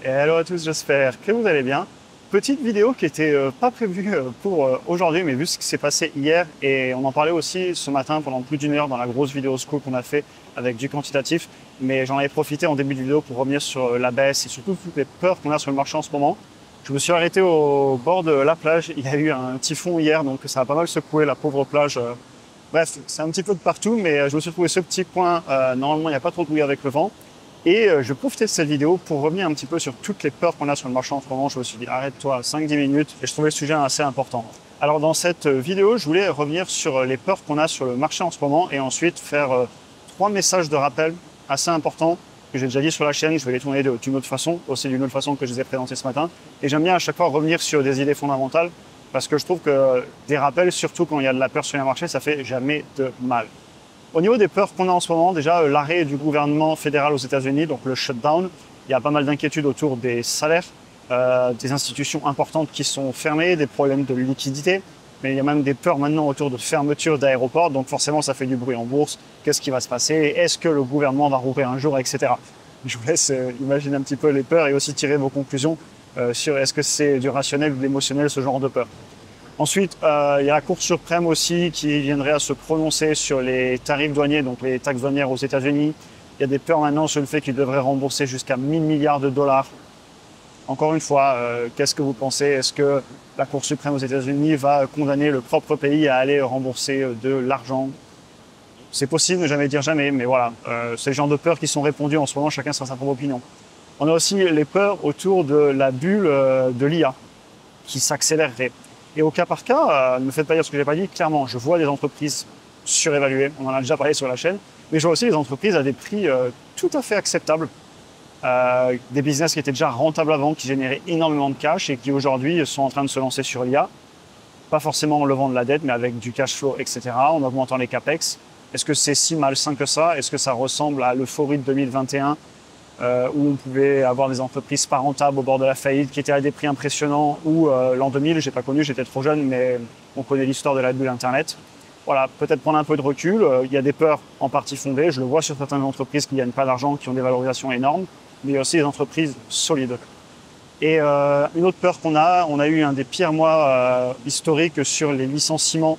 Et hello à tous, j'espère que vous allez bien. Petite vidéo qui était pas prévue pour aujourd'hui, mais vu ce qui s'est passé hier, et on en parlait aussi ce matin pendant plus d'une heure dans la grosse vidéo school qu'on a fait avec du quantitatif, mais j'en avais profité en début de vidéo pour revenir sur la baisse et surtout toutes les peurs qu'on a sur le marché en ce moment. Je me suis arrêté au bord de la plage, il y a eu un typhon hier, donc ça a pas mal secoué la pauvre plage. Bref, c'est un petit peu de partout, mais je me suis trouvé ce petit coin, normalement il n'y a pas trop de bruit avec le vent. Et je vais profiter de cette vidéo pour revenir un petit peu sur toutes les peurs qu'on a sur le marché en ce moment. Je me suis dit, arrête-toi 5-10 minutes et je trouvais le sujet assez important. Alors dans cette vidéo, je voulais revenir sur les peurs qu'on a sur le marché en ce moment et ensuite faire 3 messages de rappel assez importants que j'ai déjà dit sur la chaîne. Je vais les tourner d'une autre façon, aussi d'une autre façon que je les ai présentés ce matin. Et j'aime bien à chaque fois revenir sur des idées fondamentales parce que je trouve que des rappels, surtout quand il y a de la peur sur les marchés, ça fait jamais de mal. Au niveau des peurs qu'on a en ce moment, déjà l'arrêt du gouvernement fédéral aux États-Unis, donc le shutdown, il y a pas mal d'inquiétudes autour des salaires, des institutions importantes qui sont fermées, des problèmes de liquidité, mais il y a même des peurs maintenant autour de fermeture d'aéroports, donc forcément ça fait du bruit en bourse. Qu'est-ce qui va se passer? Est-ce que le gouvernement va rouvrir un jour, etc. Je vous laisse imaginer un petit peu les peurs et aussi tirer vos conclusions sur est-ce que c'est du rationnel ou de l'émotionnel ce genre de peur. Ensuite, il y a la Cour suprême aussi qui viendrait à se prononcer sur les tarifs douaniers, donc les taxes douanières aux États-Unis. Il y a des peurs maintenant sur le fait qu'ils devraient rembourser jusqu'à 1000 milliards de dollars. Encore une fois, qu'est-ce que vous pensez? Est-ce que la Cour suprême aux États-Unis va condamner le propre pays à aller rembourser de l'argent? C'est possible, ne jamais dire jamais, mais voilà, c'est le genre de peurs qui sont répondues en ce moment, chacun sera sa propre opinion. On a aussi les peurs autour de la bulle de l'IA qui s'accélérerait. Et au cas par cas, ne me faites pas dire ce que j'ai pas dit, clairement, je vois des entreprises surévaluées, on en a déjà parlé sur la chaîne, mais je vois aussi des entreprises à des prix tout à fait acceptables, des business qui étaient déjà rentables avant, qui généraient énormément de cash et qui aujourd'hui sont en train de se lancer sur l'IA, pas forcément en levant de la dette, mais avec du cash flow, etc., en augmentant les capex. Est-ce que c'est si malsain que ça? Est-ce que ça ressemble à l'euphorie de 2021 où on pouvait avoir des entreprises pas rentables au bord de la faillite qui étaient à des prix impressionnants, ou l'an 2000, j'ai pas connu, j'étais trop jeune, mais on connaît l'histoire de la bulle Internet. Voilà, peut-être prendre un peu de recul. Il y a des peurs en partie fondées. Je le vois sur certaines entreprises qui gagnent pas d'argent, qui ont des valorisations énormes, mais il y a aussi des entreprises solides. Et une autre peur qu'on a, on a eu un des pires mois historiques sur les licenciements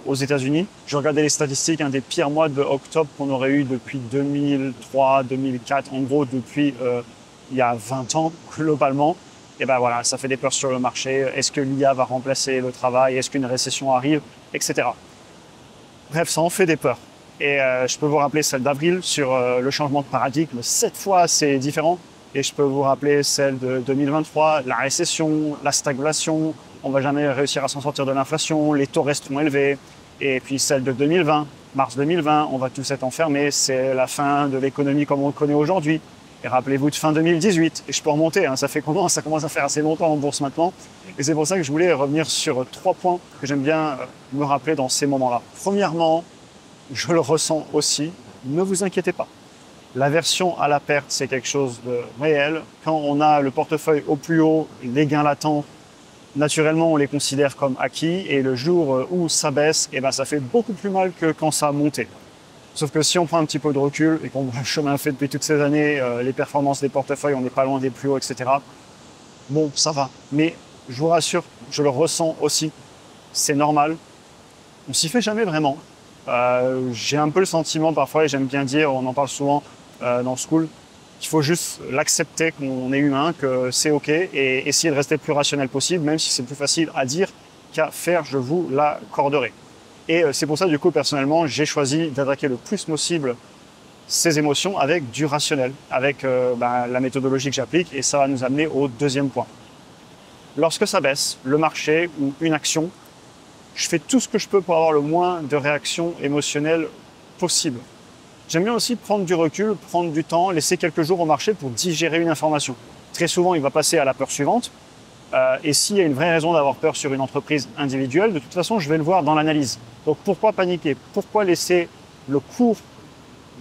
aux États-Unis. Je regardais les statistiques, un des pires mois de octobre qu'on aurait eu depuis 2003, 2004, en gros depuis il y a 20 ans globalement. Et ben voilà, ça fait des peurs sur le marché. Est-ce que l'IA va remplacer le travail? Est-ce qu'une récession arrive? Etc. Bref, ça en fait des peurs. Et je peux vous rappeler celle d'avril sur le changement de paradigme. 7 fois, c'est différent. Et je peux vous rappeler celle de 2023, la récession, la stagnation. On va jamais réussir à s'en sortir de l'inflation, les taux resteront élevés. Et puis celle de 2020, mars 2020, on va tous être enfermés, c'est la fin de l'économie comme on le connaît aujourd'hui. Et rappelez-vous de fin 2018, et je peux remonter, hein, ça commence à faire assez longtemps en bourse maintenant. Et c'est pour ça que je voulais revenir sur 3 points que j'aime bien me rappeler dans ces moments-là. Premièrement, je le ressens aussi, ne vous inquiétez pas. L'aversion à la perte, c'est quelque chose de réel. Quand on a le portefeuille au plus haut, les gains latents, naturellement, on les considère comme acquis, et le jour où ça baisse, eh ben, ça fait beaucoup plus mal que quand ça a monté. Sauf que si on prend un petit peu de recul et qu'on voit le chemin fait depuis toutes ces années, les performances des portefeuilles, on n'est pas loin des plus hauts, etc. Bon, ça va. Mais je vous rassure, je le ressens aussi. C'est normal. On s'y fait jamais vraiment. J'ai un peu le sentiment parfois, et j'aime bien dire, on en parle souvent dans le school, qu'il faut juste l'accepter qu'on est humain, que c'est OK, et essayer de rester le plus rationnel possible, même si c'est plus facile à dire qu'à faire, je vous l'accorderai. Et c'est pour ça, du coup, personnellement, j'ai choisi d'attaquer le plus possible ces émotions avec du rationnel, avec la méthodologie que j'applique, et ça va nous amener au deuxième point. Lorsque ça baisse, le marché ou une action, je fais tout ce que je peux pour avoir le moins de réactions émotionnelles possible. J'aime bien aussi prendre du recul, prendre du temps, laisser quelques jours au marché pour digérer une information. Très souvent, il va passer à la peur suivante. Et s'il y a une vraie raison d'avoir peur sur une entreprise individuelle, de toute façon, je vais le voir dans l'analyse. Donc pourquoi paniquer? Pourquoi laisser le cours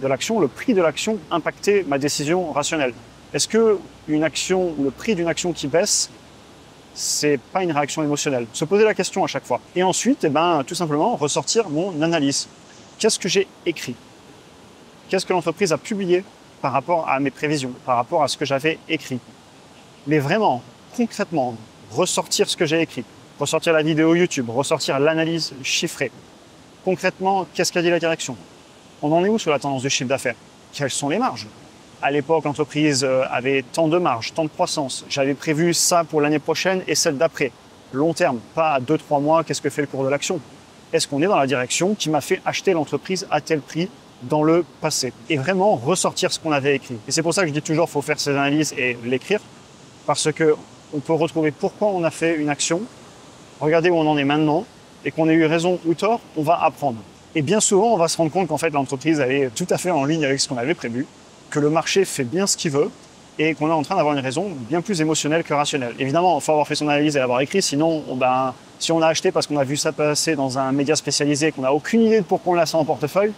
de l'action, le prix de l'action, impacter ma décision rationnelle? Est-ce que une action, le prix d'une action qui baisse, c'est pas une réaction émotionnelle? Se poser la question à chaque fois. Et ensuite, tout simplement, ressortir mon analyse. Qu'est-ce que j'ai écrit? Qu'est-ce que l'entreprise a publié par rapport à mes prévisions, par rapport à ce que j'avais écrit? Mais vraiment, concrètement, ressortir ce que j'ai écrit, ressortir la vidéo YouTube, ressortir l'analyse chiffrée. Concrètement, qu'est-ce qu'a dit la direction? On en est où sur la tendance du chiffre d'affaires? Quelles sont les marges? À l'époque, l'entreprise avait tant de marge, tant de croissance. J'avais prévu ça pour l'année prochaine et celle d'après. Long terme, pas à 2-3 mois, qu'est-ce que fait le cours de l'action? Est-ce qu'on est dans la direction qui m'a fait acheter l'entreprise à tel prix dans le passé? Et vraiment ressortir ce qu'on avait écrit. Et c'est pour ça que je dis toujours, il faut faire ces analyses et l'écrire, parce que on peut retrouver pourquoi on a fait une action, regarder où on en est maintenant, et qu'on ait eu raison ou tort, on va apprendre. Et bien souvent, on va se rendre compte qu'en fait, l'entreprise, elle est tout à fait en ligne avec ce qu'on avait prévu, que le marché fait bien ce qu'il veut, et qu'on est en train d'avoir une raison bien plus émotionnelle que rationnelle. Évidemment, il faut avoir fait son analyse et l'avoir écrit, sinon, si on a acheté parce qu'on a vu ça passer dans un média spécialisé et qu'on n'a aucune idée de pourquoi on l'a ça en portefeuille,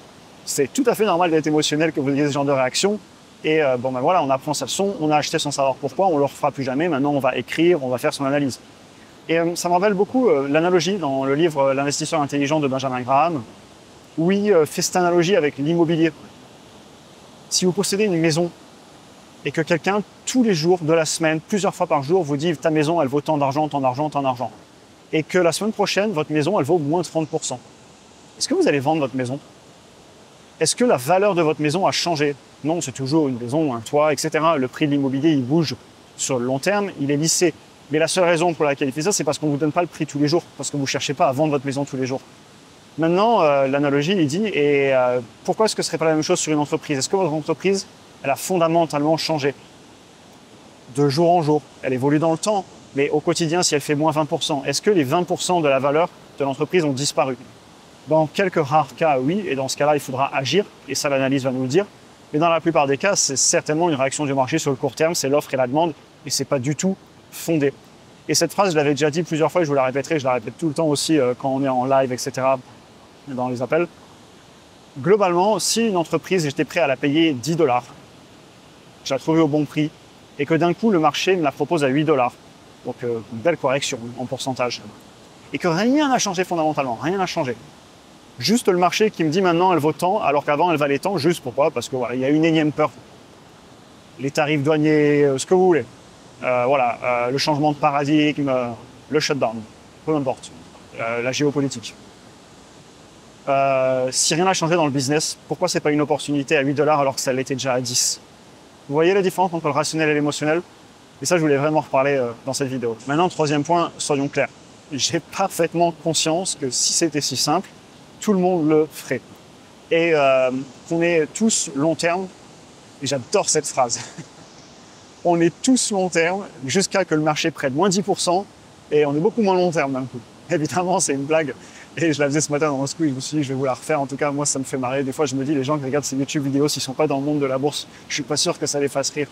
c'est tout à fait normal d'être émotionnel que vous ayez ce genre de réaction. Et voilà, on apprend sa leçon, on a acheté sans savoir pourquoi, on ne le refera plus jamais, maintenant on va écrire, on va faire son analyse. Et ça me rappelle beaucoup l'analogie dans le livre L'investisseur intelligent de Benjamin Graham, où il fait cette analogie avec l'immobilier. Si vous possédez une maison et que quelqu'un, tous les jours de la semaine, plusieurs fois par jour, vous dit ta maison, elle vaut tant d'argent, tant d'argent, tant d'argent, et que la semaine prochaine, votre maison, elle vaut moins 30%, est-ce que vous allez vendre votre maison? Est-ce que la valeur de votre maison a changé? Non, c'est toujours une maison, un toit, etc. Le prix de l'immobilier, il bouge sur le long terme, il est lissé. Mais la seule raison pour laquelle il fait ça, c'est parce qu'on ne vous donne pas le prix tous les jours, parce que vous ne cherchez pas à vendre votre maison tous les jours. Maintenant, l'analogie, il dit, pourquoi est-ce que ce ne serait pas la même chose sur une entreprise? Est-ce que votre entreprise, elle a fondamentalement changé de jour en jour? Elle évolue dans le temps, mais au quotidien, si elle fait moins 20%, est-ce que les 20% de la valeur de l'entreprise ont disparu? Dans quelques rares cas, oui, et dans ce cas-là, il faudra agir, et ça, l'analyse va nous le dire. Mais dans la plupart des cas, c'est certainement une réaction du marché sur le court terme, c'est l'offre et la demande, et c'est pas du tout fondé. Et cette phrase, je l'avais déjà dit plusieurs fois, et je vous la répéterai, je la répète tout le temps aussi quand on est en live, etc., dans les appels. Globalement, si une entreprise, j'étais prêt à la payer 10 $, je la trouvais au bon prix, et que d'un coup, le marché me la propose à 8 $, donc une belle correction en pourcentage, et que rien n'a changé fondamentalement, rien n'a changé. Juste le marché qui me dit maintenant elle vaut tant, alors qu'avant elle valait tant, juste pourquoi? Parce que voilà, il y a une énième peur. Les tarifs douaniers, ce que vous voulez. Le changement de paradigme, le shutdown, peu importe, la géopolitique. Si rien n'a changé dans le business, pourquoi c'est pas une opportunité à 8 $ alors que ça l'était déjà à 10? Vous voyez la différence entre le rationnel et l'émotionnel? Et ça, je voulais vraiment reparler dans cette vidéo. Maintenant, troisième point, soyons clairs. J'ai parfaitement conscience que si c'était si simple, tout le monde le ferait. Et qu'on est tous long terme, et j'adore cette phrase, on est tous long terme jusqu'à que le marché prenne moins 10%, et on est beaucoup moins long terme d'un coup. Évidemment, c'est une blague, et je la faisais ce matin dans mon school, je me suis dit, je vais vous la refaire, en tout cas, moi, ça me fait marrer. Des fois, je me dis, les gens qui regardent ces YouTube vidéos, s'ils sont pas dans le monde de la bourse, je suis pas sûr que ça les fasse rire.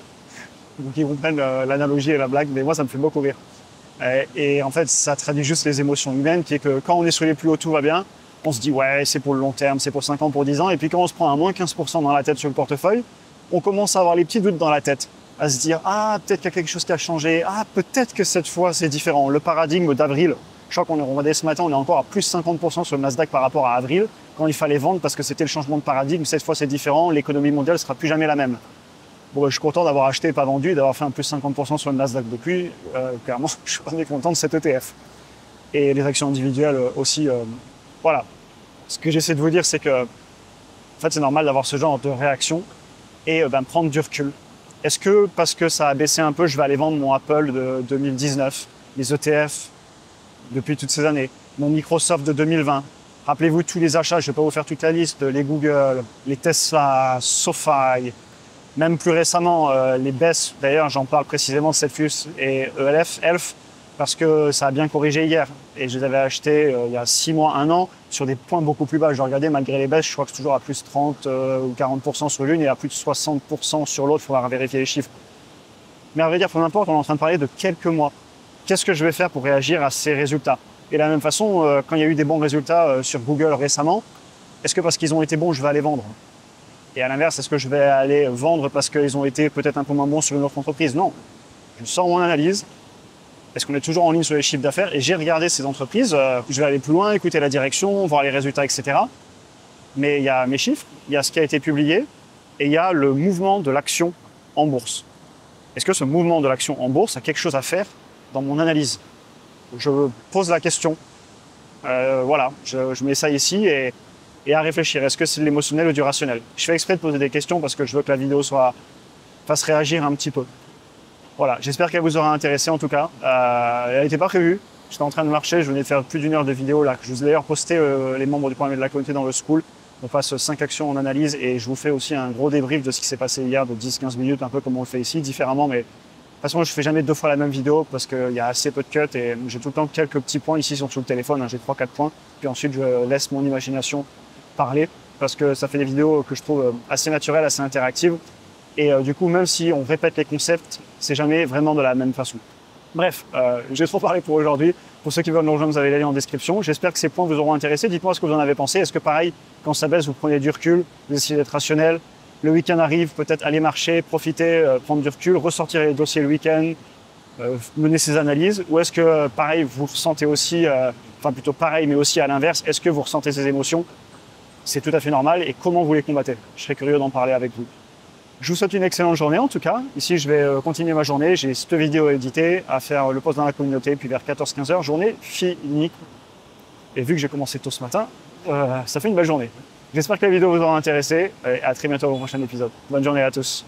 Donc, ils comprennent l'analogie et la blague, mais moi, ça me fait beaucoup rire. Et en fait, ça traduit juste les émotions humaines, qui est que quand on est sur les plus hauts, tout va bien, on se dit, ouais, c'est pour le long terme, c'est pour 5 ans, pour 10 ans. Et puis quand on se prend à moins 15% dans la tête sur le portefeuille, on commence à avoir les petits doutes dans la tête, à se dire, ah, peut-être qu'il y a quelque chose qui a changé, ah, peut-être que cette fois, c'est différent. Le paradigme d'avril, je crois qu'on est regardé ce matin, on est encore à plus 50% sur le Nasdaq par rapport à avril, quand il fallait vendre parce que c'était le changement de paradigme. Cette fois, c'est différent, l'économie mondiale sera plus jamais la même. Bon, je suis content d'avoir acheté et pas vendu et d'avoir fait un plus 50% sur le Nasdaq depuis. Clairement, je suis pas mécontent de cet ETF. Et les actions individuelles aussi, voilà. Ce que j'essaie de vous dire, c'est que, en fait, c'est normal d'avoir ce genre de réaction et prendre du recul. Est-ce que, parce que ça a baissé un peu, je vais aller vendre mon Apple de 2019, les ETF depuis toutes ces années, mon Microsoft de 2020? Rappelez-vous tous les achats, je ne vais pas vous faire toute la liste, les Google, les Tesla, SoFi, même plus récemment, les baisses, d'ailleurs, j'en parle précisément de Celsius et ELF, parce que ça a bien corrigé hier. Et je les avais achetés il y a 6 mois, 1 an, sur des points beaucoup plus bas. Je regardais, malgré les baisses, je crois que c'est toujours à plus 30 ou 40% sur l'une et à plus de 60% sur l'autre. Il faudra vérifier les chiffres. Mais à vrai dire, peu importe, on est en train de parler de quelques mois. Qu'est-ce que je vais faire pour réagir à ces résultats? Et de la même façon, quand il y a eu des bons résultats sur Google récemment, est-ce que parce qu'ils ont été bons, je vais aller vendre? Et à l'inverse, est-ce que je vais aller vendre parce qu'ils ont été peut-être un peu moins bons sur une autre entreprise? Non. Je sors mon analyse. Est-ce qu'on est toujours en ligne sur les chiffres d'affaires? Et j'ai regardé ces entreprises. Je vais aller plus loin, écouter la direction, voir les résultats, etc. Mais il y a mes chiffres, il y a ce qui a été publié et il y a le mouvement de l'action en bourse. est-ce que ce mouvement de l'action en bourse a quelque chose à faire dans mon analyse? Je pose la question. Voilà, je mets ça ici et à réfléchir. Est-ce que c'est de l'émotionnel ou du rationnel? Je fais exprès de poser des questions parce que je veux que la vidéo fasse réagir un petit peu. Voilà, j'espère qu'elle vous aura intéressé en tout cas. Elle n'était pas prévue. J'étais en train de marcher, je venais de faire plus d'1 heure de vidéo là. Je vous ai d'ailleurs posté les membres du programme de la communauté dans le school. On passe 5 actions en analyse et je vous fais aussi un gros débrief de ce qui s'est passé hier de 10-15 minutes, un peu comme on le fait ici, différemment. Mais de toute façon, je fais jamais 2 fois la même vidéo parce qu'il y a assez peu de cuts et j'ai tout le temps quelques petits points. Ici, ils sont sur le téléphone, hein, j'ai 3-4 points. Puis ensuite, je laisse mon imagination parler parce que ça fait des vidéos que je trouve assez naturelles, assez interactives. Et du coup, même si on répète les concepts, c'est jamais vraiment de la même façon. Bref, j'ai trop parlé pour aujourd'hui. Pour ceux qui veulent nous rejoindre, vous avez les liens en description. J'espère que ces points vous auront intéressé. Dites-moi ce que vous en avez pensé. Est-ce que pareil, quand ça baisse, vous prenez du recul, vous essayez d'être rationnel? Le week-end arrive, peut-être aller marcher, profiter, prendre du recul, ressortir les dossiers le week-end, mener ses analyses? Ou est-ce que pareil, vous ressentez aussi, enfin plutôt pareil, mais aussi à l'inverse, est-ce que vous ressentez ces émotions? C'est tout à fait normal. Et comment vous les combattez? Je serais curieux d'en parler avec vous. Je vous souhaite une excellente journée en tout cas. Ici, je vais continuer ma journée. J'ai cette vidéo à éditer, à faire le post dans la communauté, puis vers 14-15 heures, journée finie. Et vu que j'ai commencé tôt ce matin, ça fait une belle journée. J'espère que la vidéo vous aura intéressé et à très bientôt au prochain épisode. Bonne journée à tous.